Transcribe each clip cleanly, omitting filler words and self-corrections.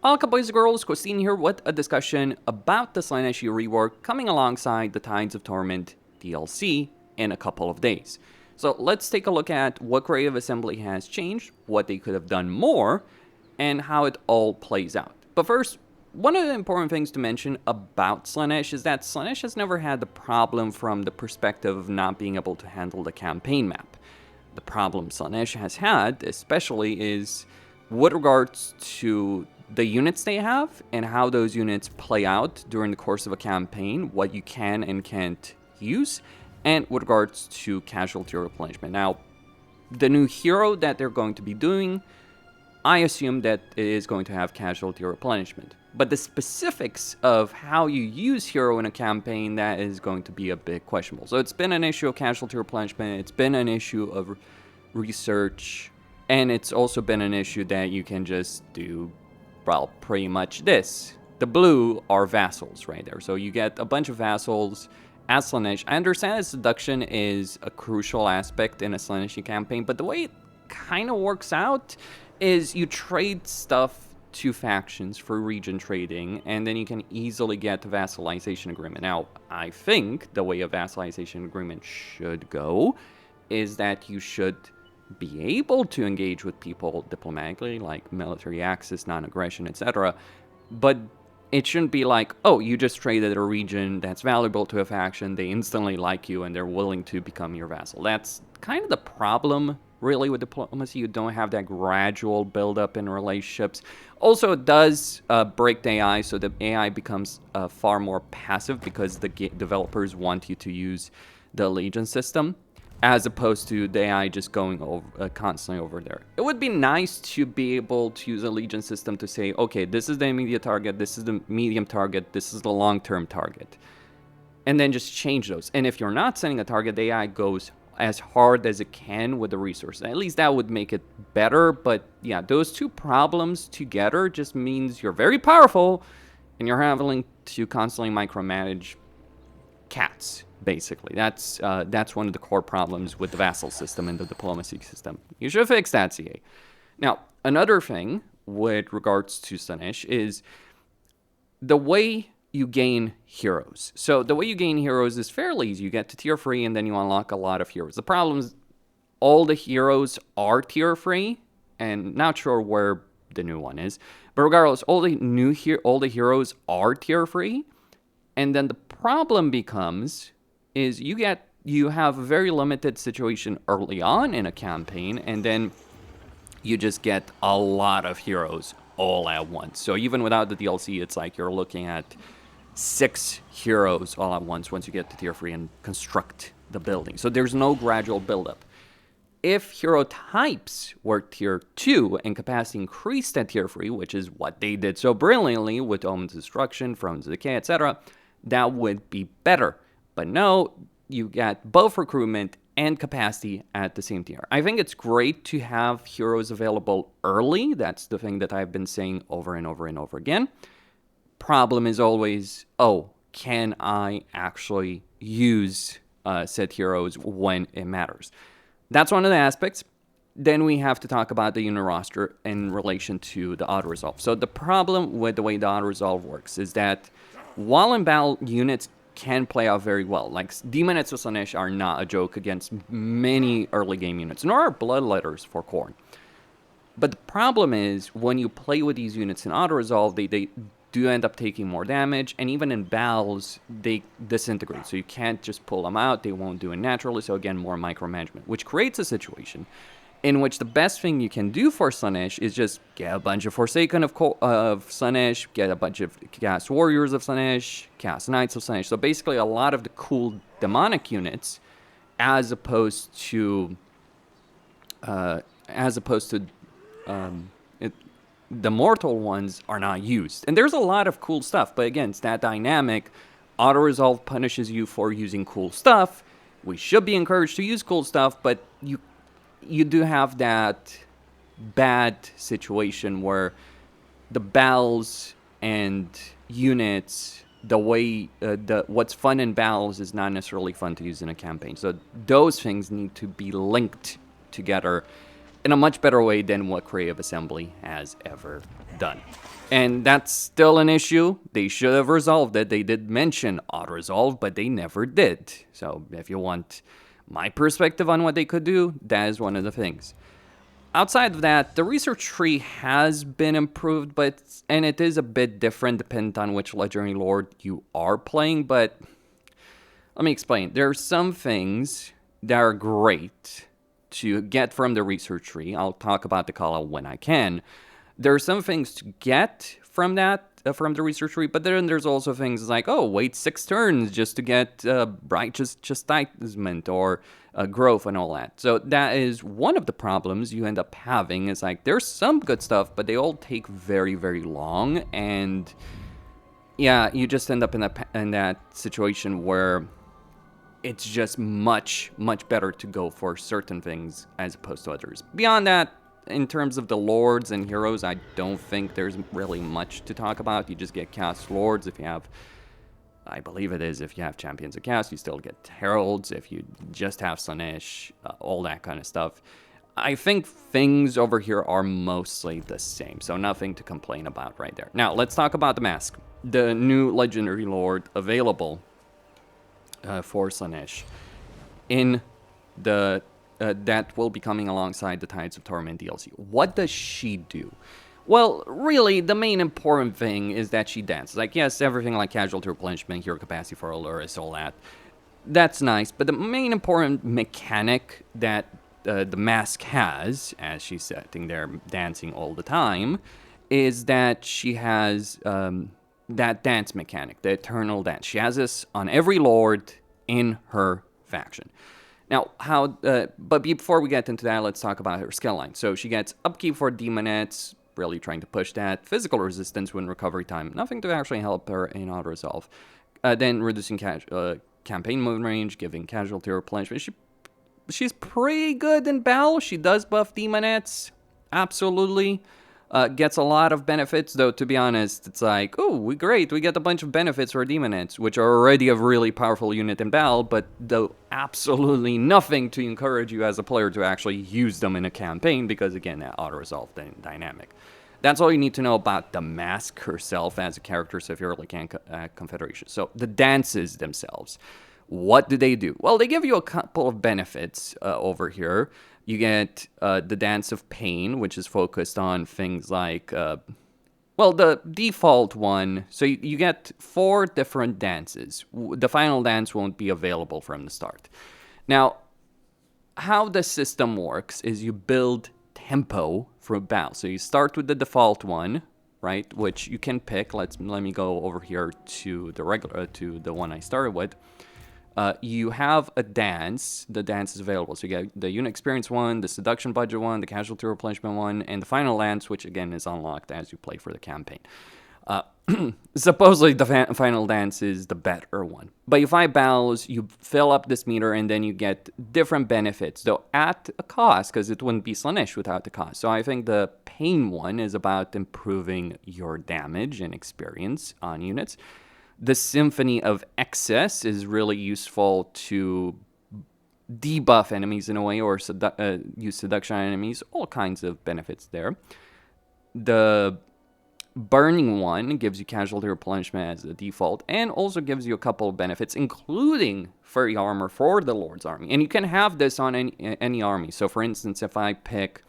Welcome boys and girls, Christine here with a discussion about the Slaanesh rework coming alongside the Tides of Torment DLC in a couple of days. So let's take a look at what Creative Assembly has changed, what they could have done more, and how it all plays out. But first, one of the important things to mention about Slaanesh is that Slaanesh has never had the problem from the perspective of not being able to handle the campaign map. The problem Slaanesh has had, especially, is with regards to the units they have and how those units play out during the course of a campaign, what you can and can't use, and with regards to casualty replenishment. Now, the new hero that they're going to be doing, I assume that it is going to have casualty replenishment. But the specifics of how you use hero in a campaign, that is going to be a bit questionable. So it's been an issue of casualty replenishment, it's been an issue of research, and it's also been an issue that you can just do, well, pretty much this. The blue are vassals right there. So you get a bunch of vassals as Slaanesh. I understand that seduction is a crucial aspect in a Slaanesh campaign, but the way it kind of works out is you trade stuff to factions for region trading, and then you can easily get the vassalization agreement. Now, I think the way a vassalization agreement should go is that you should be able to engage with people diplomatically, like military access, non-aggression, etc. But it shouldn't be like, oh, you just traded a region that's valuable to a faction, they instantly like you, and they're willing to become your vassal. That's kind of the problem, really, with diplomacy. You don't have that gradual build-up in relationships. Also, it does break the AI, so the AI becomes far more passive because the developers want you to use the allegiance system, as opposed to the AI just going over, constantly over there. It would be nice to be able to use a Legion system to say, okay, this is the immediate target, this is the medium target, this is the long-term target. And then just change those. And if you're not setting a target, the AI goes as hard as it can with the resources. At least that would make it better. But yeah, those two problems together just means you're very powerful and you're having to constantly micromanage cats. Basically, that's one of the core problems with the vassal system and the diplomacy system. You should fix that, CA. Now, another thing with regards to Slaanesh is the way you gain heroes. So the way you gain heroes is fairly easy. You get to tier 3 and then you unlock a lot of heroes. The problem is all the heroes are tier 3, and not sure where the new one is. But regardless, all the heroes are tier 3, and then the problem becomes is you have a very limited situation early on in a campaign, and then you just get a lot of heroes all at once. So even without the DLC, it's like you're looking at 6 heroes all at once you get to tier 3 and construct the building. So there's no gradual buildup. If hero types were tier 2 and capacity increased at tier 3, which is what they did so brilliantly with Omen's Destruction, Thrones of Decay, etc., that would be better. But no, you get both recruitment and capacity at the same tier. I think it's great to have heroes available early. That's the thing that I've been saying over and over and over again. Problem is always, oh, can I actually use said heroes when it matters? That's one of the aspects. Then we have to talk about the unit roster in relation to the auto-resolve. So the problem with the way the auto-resolve works is that while in battle, units can play out very well. Like, Demonists of Slaanesh are not a joke against many early game units, nor are Bloodletters for Khorne. But the problem is, when you play with these units in auto-resolve, they do end up taking more damage, and even in battles, they disintegrate. So you can't just pull them out, they won't do it naturally, so again, more micromanagement, which creates a situation in which the best thing you can do for Slaanesh is just get a bunch of Forsaken of Slaanesh, get a bunch of Chaos Warriors of Slaanesh, Chaos Knights of Slaanesh. So basically a lot of the cool demonic units, as opposed to the mortal ones are not used. And there's a lot of cool stuff, but again, it's that dynamic. Auto-resolve punishes you for using cool stuff. We should be encouraged to use cool stuff, but you do have that bad situation where the battles and units, the way what's fun in battles is not necessarily fun to use in a campaign. So those things need to be linked together in a much better way than what Creative Assembly has ever done. And that's still an issue. They should have resolved it. They did mention auto-resolve, but they never did. So if you want my perspective on what they could do, that is one of the things. Outside of that, the research tree has been improved, and it is a bit different depending on which legendary lord you are playing, but let me explain. There are some things that are great to get from the research tree. I'll talk about the call-out when I can. There are some things to get from that, from the research tree, but then there's also things like, oh, wait 6 turns just to get righteous chastisement or growth and all that. So that is one of the problems you end up having, is like, there's some good stuff, but they all take very, very long, and yeah, you just end up in that situation where it's just much, much better to go for certain things as opposed to others. Beyond that, in terms of the lords and heroes, I don't think there's really much to talk about. You just get cast lords if you have, I believe it is, if you have champions of cast, you still get heralds. If you just have Slaanesh, all that kind of stuff. I think things over here are mostly the same, so nothing to complain about right there. Now, let's talk about the Masque, the new legendary lord available for Slaanesh in the that will be coming alongside the Tides of Torment DLC. What does she do? Well, really, the main important thing is that she dances. Like, yes, everything like casualty replenishment, hero capacity for Allurus, all that. That's nice, but the main important mechanic that the Masque has, as she's sitting there dancing all the time, is that she has that dance mechanic, the Eternal Dance. She has this on every lord in her faction. Now, but before we get into that, let's talk about her skill line. So she gets upkeep for Demonettes, really trying to push that. Physical resistance when recovery time, nothing to actually help her in auto-resolve. Then reducing campaign movement range, giving casualty replenishment. She's pretty good in battle. She does buff Demonettes, absolutely. Gets a lot of benefits, though, to be honest, it's like, oh, great, we get a bunch of benefits for Demonettes, which are already a really powerful unit in battle, but though absolutely nothing to encourage you as a player to actually use them in a campaign, because, again, that auto-resolve dynamic. That's all you need to know about the Masque herself as a character, so if you're looking at Confederation. So, the dances themselves. What do they do? Well, they give you a couple of benefits over here. You get the Dance of Pain, which is focused on things like, well, the default one. So you get 4 different dances. The final dance won't be available from the start. Now, how the system works is you build tempo for battle. So you start with the default one, right, which you can pick. Let me go over here to the one I started with. You have a dance. The dance is available. So you get the unit experience one, the seduction budget one, the casualty replenishment one, and the final dance, which again is unlocked as you play for the campaign. Supposedly the final dance is the better one. But you fight battles, you fill up this meter, and then you get different benefits, though at a cost, because it wouldn't be Slaanesh without the cost. So I think the pain one is about improving your damage and experience on units. The Symphony of Excess is really useful to debuff enemies in a way, or use seduction on enemies, all kinds of benefits there. The Burning one gives you casualty replenishment as the default, and also gives you a couple of benefits, including furry armor for the Lord's army. And you can have this on any army. So for instance, if I pick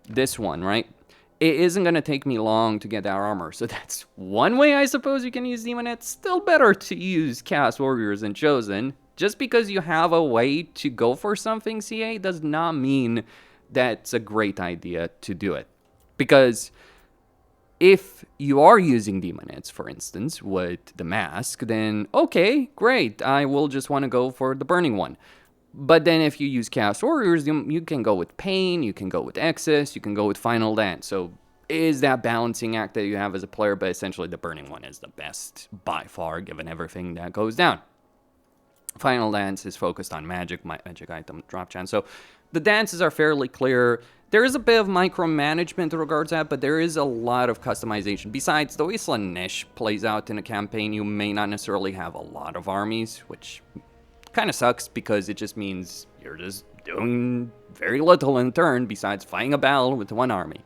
this one, right? It isn't going to take me long to get that armor. So that's one way I suppose you can use Demonettes. Still better to use Chaos Warriors and Chosen. Just because you have a way to go for something, CA, does not mean that's a great idea to do it. Because if you are using Demonettes, for instance, with the Masque, then okay, great. I will just want to go for the Burning one. But then if you use Chaos Warriors, you can go with Pain, you can go with Excess, you can go with Final Dance. So it is that balancing act that you have as a player, but essentially the Burning one is the best by far, given everything that goes down. Final Dance is focused on magic item drop chance. So the dances are fairly clear. There is a bit of micromanagement in regards to that, but there is a lot of customization. Besides, the way Slaanesh plays out in a campaign, you may not necessarily have a lot of armies, which kind of sucks because it just means you're just doing very little in turn besides fighting a battle with one army.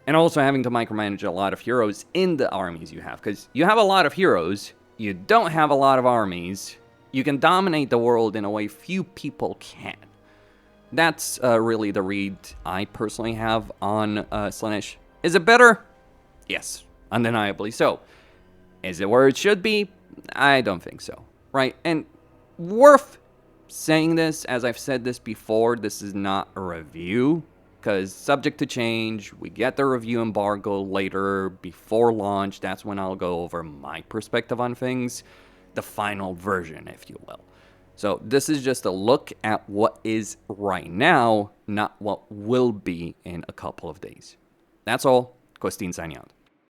And also having to micromanage a lot of heroes in the armies you have. Because you have a lot of heroes, you don't have a lot of armies, you can dominate the world in a way few people can. That's really the read I personally have on Slaanesh. Is it better? Yes, undeniably so. Is it where it should be? I don't think so, right? And worth saying this, as I've said this before, this is not a review, because subject to change, we get the review embargo later, before launch, that's when I'll go over my perspective on things, the final version, if you will. So this is just a look at what is right now, not what will be in a couple of days. That's all. Costin signing out.